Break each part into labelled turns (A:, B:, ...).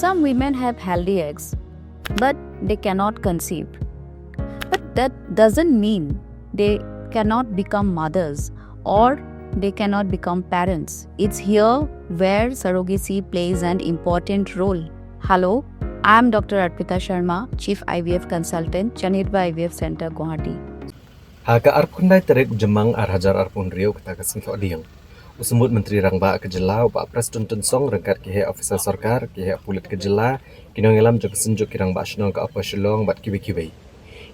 A: Some women have healthy eggs, but they cannot conceive. But that doesn't mean they cannot become mothers or they cannot become parents. It's here where surrogacy plays an important role. Hello, I'm Dr. Arpita Sharma, Chief IVF Consultant, Chanirba IVF Center, Guwahati.
B: Haka arkundai terik jemang arhajar arpun riau kata kasing diang. Usembut Menteri Rangba Kejela Pak Preston Tensong rengkat kihe officer sarkar kihe pulit Kejela kinong ilam jok senjuk kirang ba shnong ka apa shilong bat kiwi-kiwi.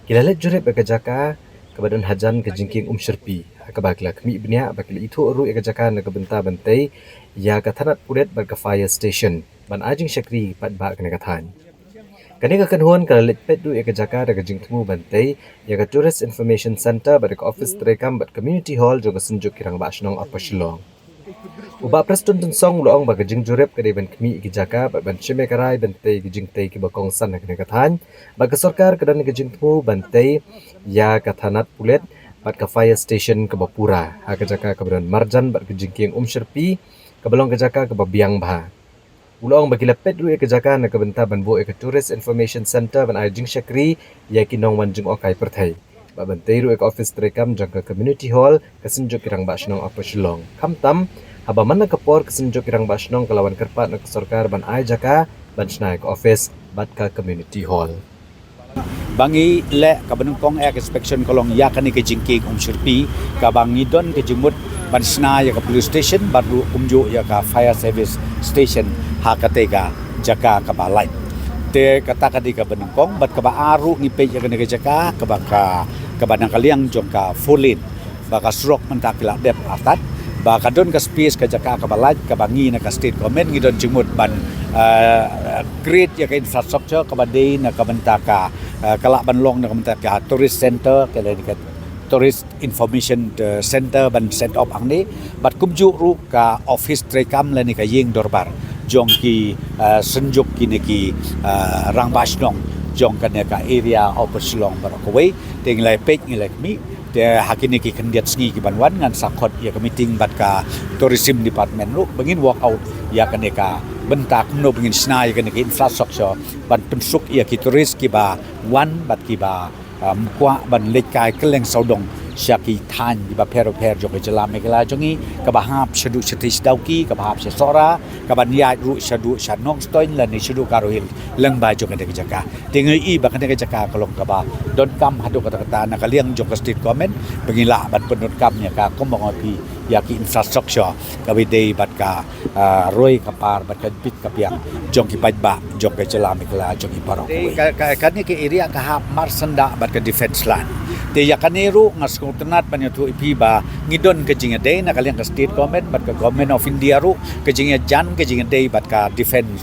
B: Kilalet jurep ekajaka kebadan hajan kejingking Sherpi akabakla kemi ibnya bakil itu ru ekajaka na kebenta bantai ya kathanat pulet bar ka fire station ban ajing syakri pat ba kena kathan. Kani ka kanhuan kalalit pedu ekajaka daga jingtmu bantai ya ka Tourist Information Center bar ka office trekam bat community hall jok senjuk kirang ba shnong apa shilong. Uba Preston Tensong loong baga jing jurep kade ban kemi ikijaka ban shime karai bantai gijing tai ki bakong san na kathan baga sarkar kadan gijing tu bantai ya kathanat pulet bat ka fire station ke Bapura ha kajaka kabadan marjan bat gijing king Sherpi kabalong kajaka ke Babiang Bah uloong bagi lepet ru ikijaka na kabenta ban bo ek Tourist Information Center ban ajing syakri ya kinong wanjing okai perthai ba bantai ru ek office trekam jangka community hall kasenjuk kirang ba shnong apa shilong kamtam haba mana kapor kesenjuk kirang bashnong kelawan kerpat nak sarkar ban ai jaka ban snaik office bat ka community hall
C: bangi le ka benungkong ek inspection kolong ya kani ke jingking Sherpi ka bangi don ke jimut ban sna ya ka police station baru umju ya ka fire service station ha katega jaka ka balai te kata kadi ka benungkong bat ka ba aru ni pe ya kani ke jaka ka ba ka banang kaliang jong ka fulin ba ka srok mentakila dep atat ba kadon ka space ka jaka ka balaj ka bangi na ka state government ngidon jimut ban create ya ka infrastructure ka badai na ka benta ka kalak banlong na ka benta ka tourist center ka tourist information center ban set up ang ni bat kumju ru ka office trekam la ni ka yeng dorbar jong ki senjuk ki ki rangbashnong jong ka ka area of Shillong barakawai tenglai pek ngilai mi de hakini ki kendiat sngi ki banwan ngan sakot ya ka meeting bat ka tourism department ru bengin walk out ya ka neka bentak no bengin snai ka neka infrastructure ban pensuk ya ki tourist ki ba wan bat ki ba kwa ban lekai keleng saudong syaki than di ba pero jok jela megala jongi ka ba hap shadu shatis dauki ka ba hap sora ka ban ya ru shadu shanong stoin la ni shadu karohil leng ba jok de jaka tingai i ba kan de jaka kolong ka ba don kam hadu kata kata na kaliang jok state comment bengila ban penut kam nya ka komong api ya ki infrastructure ka bidei bat ka roi kapar bat ka bit ka piang jong ki ba jok jela megala jongi parok ka ni ke area ka hap marsanda bat ka defense land te yakaniru ngas kutenat panyo ipi ba ngidon kejinga day na kaliang ka state government bat ka government of India ru kejinga jan kejinga day bat ka defense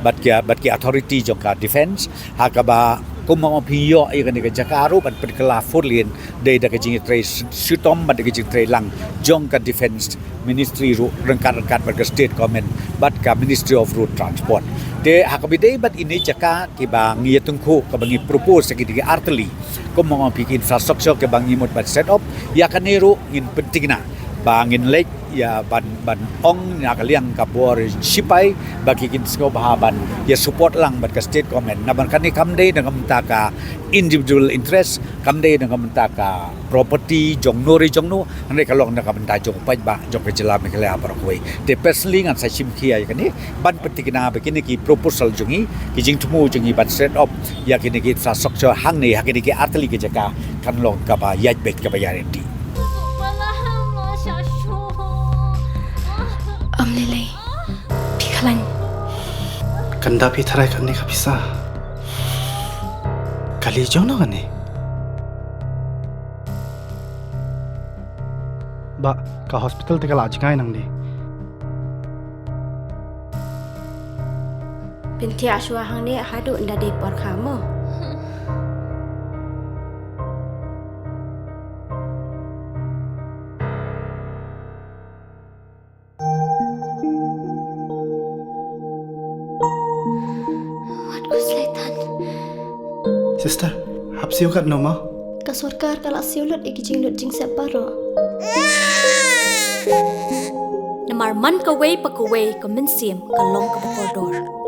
C: bat ki authority jong ka defense hakaba kumang piyo ay kan ka jakaru bat perkala furlin day da kejinga tray sutom bat kejinga tray lang jong ka defense ministry ru rengkat bat ka state government bat ka ministry of road transport de hakabidei bat ini jaka ki ba ngia tungku ka bangi propose ki di arteli kumang piki infrastructure ke bangi mut bat set up ya kaniru ngin penting na bangin lake ya ban ong na kaliang kabor sipai bagi kin sko bahaban ya support lang bat ka state government na ban kani kamdei dengan mentaka individual interest kamdei dengan mentaka property jong nori jong nu ane kalong na kamenta jong pai ba jong kejela mekela parakoi de personally ngan sa simkia ya kani ban penting na begini ki proposal jongi ki jing tumu jongi ban set up ya kini ki infrastructure hang ni hakini ki arteli ke jaka kan long ka ba yaj bet ka ba yarenti
D: Amlilay, pikalan.
E: Kanda pitharay kani kapisa. Kalijaw na kani. Ba, ka hospital te kalaj ngay nang ni.
D: Binti aswa hang ni hadu nda de por kamu.
E: Sister, hapsiyo kat no ma?
D: Kasurkar kalak siulut ikijing lut jing separo.
F: Namar man kaway pa kaway ka minsim kalong ka bakordor.